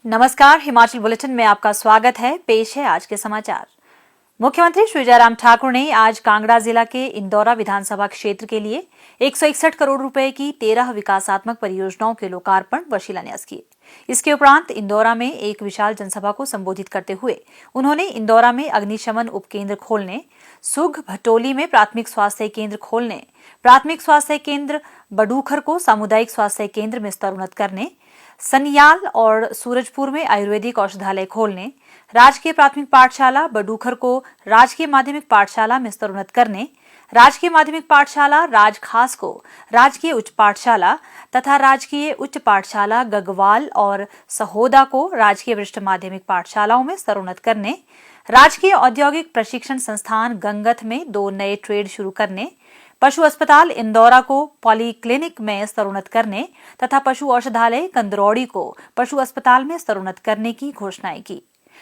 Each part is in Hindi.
नमस्कार, हिमाचल बुलेटिन में आपका स्वागत है। पेश है आज के समाचार। मुख्यमंत्री श्री जयराम ठाकुर ने आज कांगड़ा जिला के इंदौरा विधानसभा क्षेत्र के लिए 161 करोड़ रुपए की 13 विकासात्मक परियोजनाओं के लोकार्पण व शिलान्यास किए। इसके उपरांत इंदौरा में एक विशाल जनसभा को संबोधित करते हुए उन्होंने इंदौरा में अग्निशमन उपकेंद्र खोलने, सुग भटोली में प्राथमिक स्वास्थ्य केंद्र खोलने, प्राथमिक स्वास्थ्य केंद्र बडूखर को सामुदायिक स्वास्थ्य केंद्र में स्तरोन्नत करने, सनियाल और सूरजपुर में आयुर्वेदिक औषधालय खोलने, राजकीय प्राथमिक पाठशाला बडूखर को राजकीय माध्यमिक पाठशाला में स्तरोन्नत करने, राजकीय माध्यमिक पाठशाला राजखास को राजकीय उच्च पाठशाला तथा राजकीय उच्च पाठशाला गगवाल और सहोदा को राजकीय वरिष्ठ माध्यमिक पाठशालाओं में स्तरोन्नत करने, राजकीय औद्योगिक प्रशिक्षण संस्थान गंगथ में 2 नए ट्रेड शुरू करने, पशु अस्पताल इंदौरा को पॉलीक्लिनिक में स्तरोन्नत करने तथा पशु औषधालय कंदरौड़ी को पशु अस्पताल में स्तरोन्नत करने की घोषणाएं की।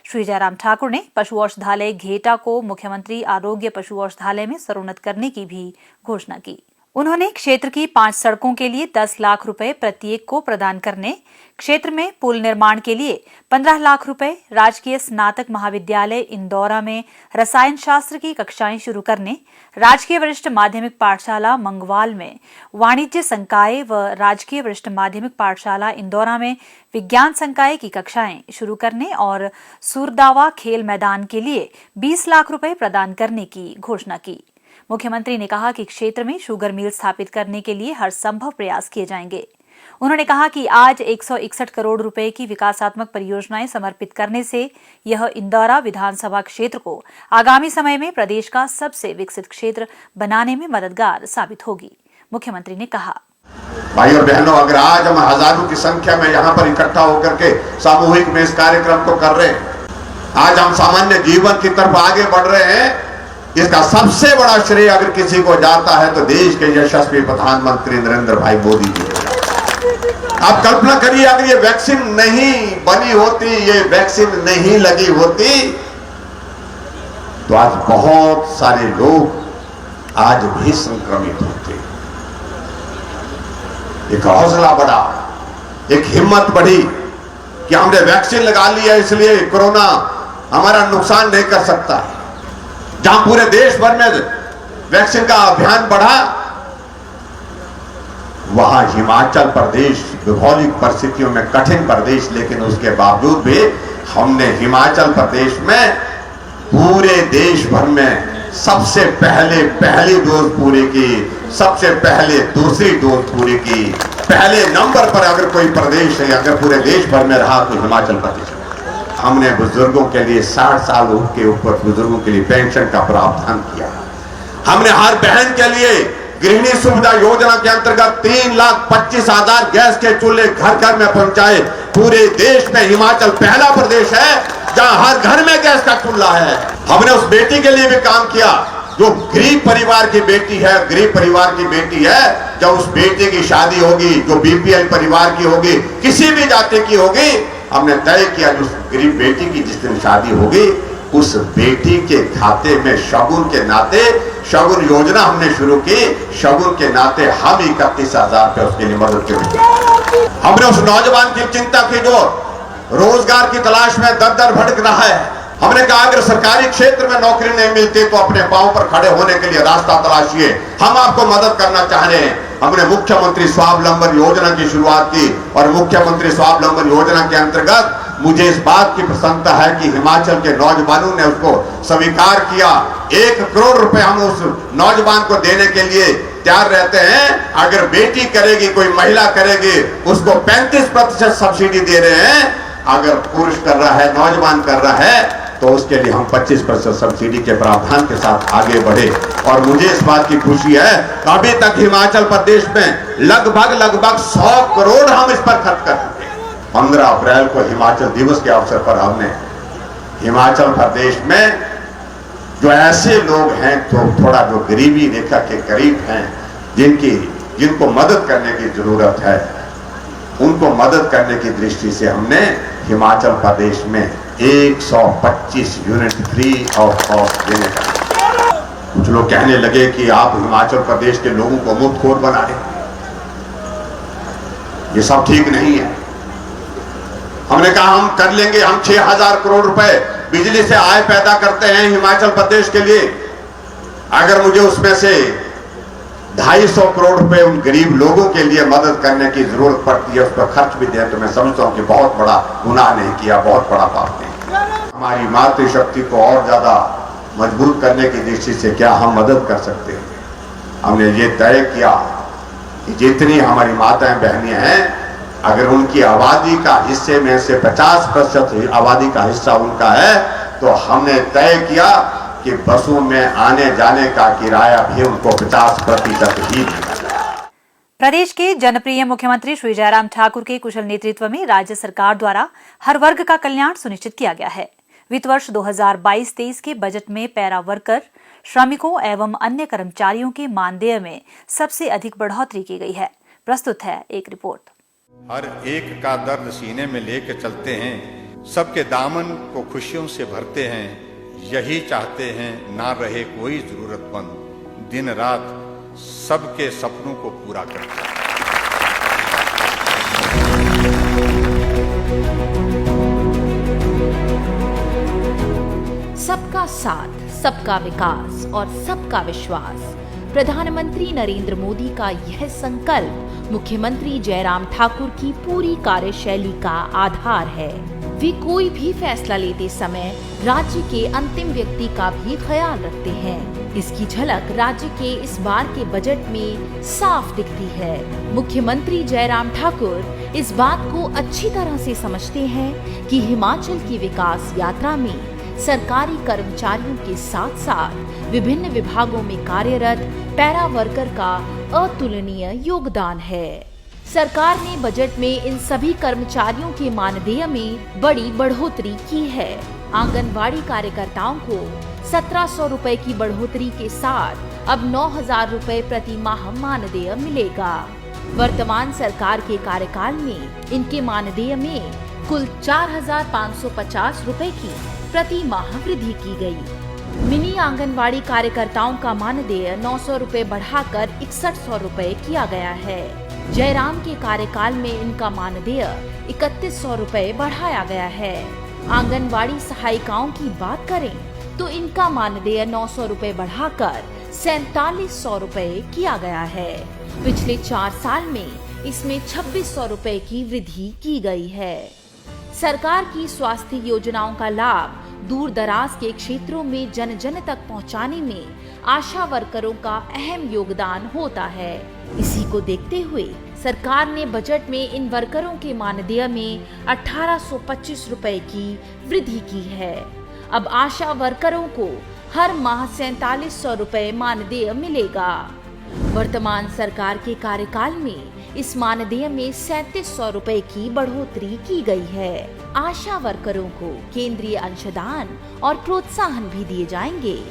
श्री जयराम ठाकुर ने पशु औषधालय घेटा को मुख्यमंत्री आरोग्य पशु औषधालय में स्तरोन्नत करने की भी घोषणा की। उन्होंने क्षेत्र की 5 सड़कों के लिए 10 लाख रुपए प्रत्येक को प्रदान करने, क्षेत्र में पुल निर्माण के लिए 15 लाख रुपए, राजकीय स्नातक महाविद्यालय इंदौरा में रसायन शास्त्र की कक्षाएं शुरू करने, राजकीय वरिष्ठ माध्यमिक पाठशाला मंगवाल में वाणिज्य संकाय व राजकीय वरिष्ठ माध्यमिक पाठशाला इंदौरा में विज्ञान संकाय की कक्षाएं शुरू करने और सुरदावा खेल मैदान के लिए 20 लाख रुपए प्रदान करने की घोषणा की। मुख्यमंत्री ने कहा कि क्षेत्र में शुगर मिल स्थापित करने के लिए हर संभव प्रयास किए जाएंगे। उन्होंने कहा कि आज 161 करोड़ रुपए की विकासात्मक परियोजनाएं समर्पित करने से यह इंदौरा विधानसभा क्षेत्र को आगामी समय में प्रदेश का सबसे विकसित क्षेत्र बनाने में मददगार साबित होगी। मुख्यमंत्री ने कहा, भाई और बहनों, अगर आज हम हजारों की संख्या में यहाँ पर इकट्ठा होकर के सामूहिक में इस कार्यक्रम को कर रहे हैं, आज हम सामान्य जीवन की तरफ आगे बढ़ रहे हैं, इसका सबसे बड़ा श्रेय अगर किसी को जाता है तो देश के यशस्वी प्रधानमंत्री नरेंद्र भाई मोदी जी को। आप कल्पना करिए, अगर ये वैक्सीन नहीं बनी होती, ये वैक्सीन नहीं लगी होती, तो आज बहुत सारे लोग आज भी संक्रमित होते। एक हौसला बढ़ा, एक हिम्मत बढ़ी कि हमने वैक्सीन लगा लिया इसलिए कोरोना हमारा नुकसान नहीं कर सकता। जहां पूरे देश भर में वैक्सीन का अभियान बढ़ा, वहां हिमाचल प्रदेश भौगोलिक परिस्थितियों में कठिन प्रदेश, लेकिन उसके बावजूद भी हमने हिमाचल प्रदेश में पूरे देश भर में सबसे पहले पहली डोज पूरी की, सबसे पहले दूसरी डोज पूरी की। पहले नंबर पर अगर कोई प्रदेश है, अगर पूरे देश भर में रहा तो हिमाचल प्रदेश। हमने बुजुर्गों के लिए 60 साल के ऊपर बुजुर्गों के लिए पेंशन का प्रावधान किया। हमने हर बहन के लिए गृहिणी सुविधा योजना के अंतर्गत 3,25,000 गैस के चूल्हे घर घर में पहुंचाए। पूरे देश में हिमाचल पहला प्रदेश है जहां हर घर में गैस का चूल्हा है। हमने उस बेटी के लिए भी काम किया जो गरीब परिवार की बेटी है, गरीब परिवार की बेटी है। जब उस बेटी की शादी होगी, जो बीपीएल परिवार की होगी, किसी भी जाति की होगी, हमने तय किया जो गरीब बेटी की जिस दिन शादी होगी, उस बेटी के खाते में शगुन के नाते शगुन योजना हमने शुरू की। शगुन के नाते हम 31,000 रुपए उसके लिए मदद करेंगे। हमने उस नौजवान की चिंता की जो रोजगार की तलाश में दर दर भटक रहा है। हमने कहा अगर सरकारी क्षेत्र में नौकरी नहीं मिलती तो अपने पांव पर खड़े होने के लिए रास्ता तलाशिए, हम आपको मदद करना चाह रहे हैं। हमने मुख्यमंत्री स्वावलंबन योजना की शुरुआत की और मुख्यमंत्री स्वावलंबन योजना के अंतर्गत मुझे इस बात की प्रसन्नता है कि हिमाचल के नौजवानों ने उसको स्वीकार किया। 1 करोड़ रुपए हम उस नौजवान को देने के लिए तैयार रहते हैं। अगर बेटी करेगी, कोई महिला करेगी, उसको 35% सब्सिडी दे रहे हैं। अगर पुरुष कर रहा है, नौजवान कर रहा है, तो उसके लिए हम 25% सब्सिडी के प्रावधान के साथ आगे बढ़े। और मुझे इस बात की खुशी है अभी तक हिमाचल प्रदेश में लगभग 100 करोड़ हम इस पर खर्च कर चुके। 15 अप्रैल को हिमाचल दिवस के अवसर पर हमने हिमाचल प्रदेश में जो ऐसे लोग हैं तो थोड़ा जो गरीबी रेखा के करीब हैं, जिनको मदद करने की जरूरत है, उनको मदद करने की दृष्टि से हमने हिमाचल प्रदेश में 125 यूनिट फ्री ऑफ कॉस्ट देने का। कुछ लोग कहने लगे कि आप हिमाचल प्रदेश के लोगों को मुफ्तखोर बना रहे, ये सब ठीक नहीं है। हमने कहा हम कर लेंगे, हम 6,000 करोड़ रुपए बिजली से आय पैदा करते हैं हिमाचल प्रदेश के लिए। अगर मुझे उसमें से 250 करोड़ रुपए उन गरीब लोगों के लिए मदद करने की जरूरत पड़ती है, उस पर खर्च भी दें, तो मैं समझता हूं कि बहुत बड़ा गुनाह नहीं किया, बहुत बड़ा पाप नहीं किया। हमारी मातृशक्ति को और ज्यादा मजबूत करने की दृष्टि से क्या हम मदद कर सकते हैं। हमने ये तय किया कि जितनी हमारी माताएं बहनें हैं, अगर उनकी आबादी का हिस्से में से 50% आबादी का हिस्सा उनका है, तो हमने तय किया कि बसों में आने जाने का किराया भी उनको 50% ही देगा। प्रदेश के जनप्रिय मुख्यमंत्री श्री जयराम ठाकुर के कुशल नेतृत्व में राज्य सरकार द्वारा हर वर्ग का कल्याण सुनिश्चित किया गया है। वित्त वर्ष 2022-23 के बजट में पैरा वर्कर, श्रमिकों एवं अन्य कर्मचारियों के मानदेय में सबसे अधिक बढ़ोतरी की गई है। प्रस्तुत है एक रिपोर्ट। हर एक का दर्द सीने में लेकर चलते हैं, सबके दामन को खुशियों से भरते हैं, यही चाहते हैं ना रहे कोई जरूरतमंद, दिन रात सबके सपनों को पूरा करते हैं। सबका साथ, सबका विकास और सबका विश्वास, प्रधानमंत्री नरेंद्र मोदी का यह संकल्प मुख्यमंत्री जयराम ठाकुर की पूरी कार्यशैली का आधार है। वे कोई भी फैसला लेते समय राज्य के अंतिम व्यक्ति का भी ख्याल रखते हैं। इसकी झलक राज्य के इस बार के बजट में साफ दिखती है। मुख्यमंत्री जयराम ठाकुर इस बात को अच्छी तरह से समझते हैं कि हिमाचल की विकास यात्रा में सरकारी कर्मचारियों के साथ साथ विभिन्न विभागों में कार्यरत पैरा वर्कर का अतुलनीय योगदान है। सरकार ने बजट में इन सभी कर्मचारियों के मानदेय में बड़ी बढ़ोतरी की है। आंगनवाड़ी कार्यकर्ताओं को 1,700 रुपए की बढ़ोतरी के साथ अब 9,000 रुपए प्रति माह मानदेय मिलेगा। वर्तमान सरकार के कार्यकाल में इनके मानदेय में कुल 4,550 रुपए की प्रति माह वृद्धि की गई। मिनी आंगनवाड़ी कार्यकर्ताओं का मानदेय 900 रुपए बढ़ाकर 6100 रुपए किया गया है। जयराम के कार्यकाल में इनका मानदेय 3100 रुपए बढ़ाया गया है। आंगनवाड़ी सहायिकाओं की बात करें तो इनका मानदेय 900 रुपए बढ़ाकर 4700 रुपए किया गया है। पिछले 4 साल में इसमें 2600 रुपए की वृद्धि की गई है। सरकार की स्वास्थ्य योजनाओं का लाभ दूर दराज के क्षेत्रों में जन जन तक पहुंचाने में आशा वर्करों का अहम योगदान होता है। इसी को देखते हुए सरकार ने बजट में इन वर्करों के मानदेय में 1825 रुपए की वृद्धि की है। अब आशा वर्करों को हर माह 4700 रुपए मानदेय मिलेगा। वर्तमान सरकार के कार्यकाल में इस मानदेय में 3700 रुपए की बढ़ोतरी की गई है। आशा वर्करों को केंद्रीय अंशदान और प्रोत्साहन भी दिए जाएंगे।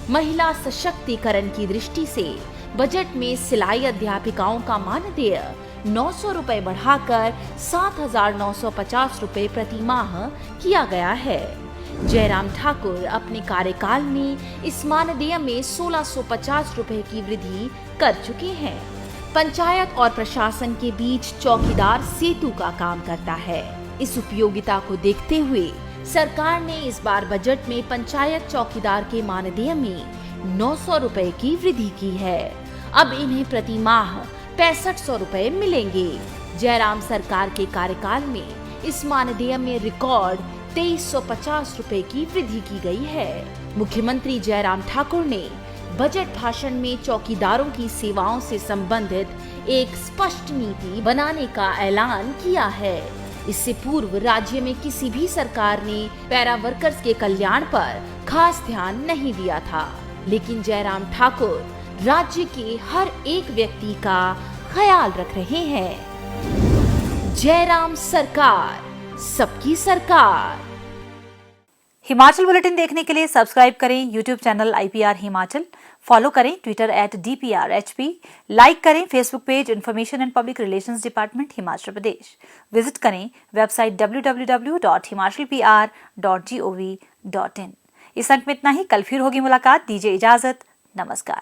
महिला सशक्तिकरण की दृष्टि से बजट में सिलाई अध्यापिकाओं का मानदेय 900 रुपए बढ़ाकर 7,950 रुपए प्रति माह किया गया है। जयराम ठाकुर अपने कार्यकाल में इस मानदेय में 1650 रुपए की वृद्धि कर चुके हैं। पंचायत और प्रशासन के बीच चौकीदार सेतु का काम करता है। इस उपयोगिता को देखते हुए सरकार ने इस बार बजट में पंचायत चौकीदार के मानदेय में 900 रुपए की वृद्धि की है। अब इन्हें प्रति माह 6500 रुपए मिलेंगे। जयराम सरकार के कार्यकाल में इस मानदेय में रिकॉर्ड 2350 रुपए की वृद्धि की गई है। मुख्यमंत्री जयराम ठाकुर ने बजट भाषण में चौकीदारों की सेवाओं से संबंधित एक स्पष्ट नीति बनाने का ऐलान किया है। इससे पूर्व राज्य में किसी भी सरकार ने पैरा वर्कर्स के कल्याण पर खास ध्यान नहीं दिया था, लेकिन जयराम ठाकुर राज्य के हर एक व्यक्ति का ख्याल रख रहे हैं। जयराम सरकार, सबकी सरकार। हिमाचल बुलेटिन देखने के लिए सब्सक्राइब करें YouTube channel IPR Himachal, follow करें ट्विटर @DPRHP, लाइक करें Facebook page information and public relations department Himachal Pradesh, visit करें वेबसाइट www.himachalpr.gov.in। इस अंक में इतना ही। कल फिर होगी मुलाकात। दीजिए इजाजत। नमस्कार।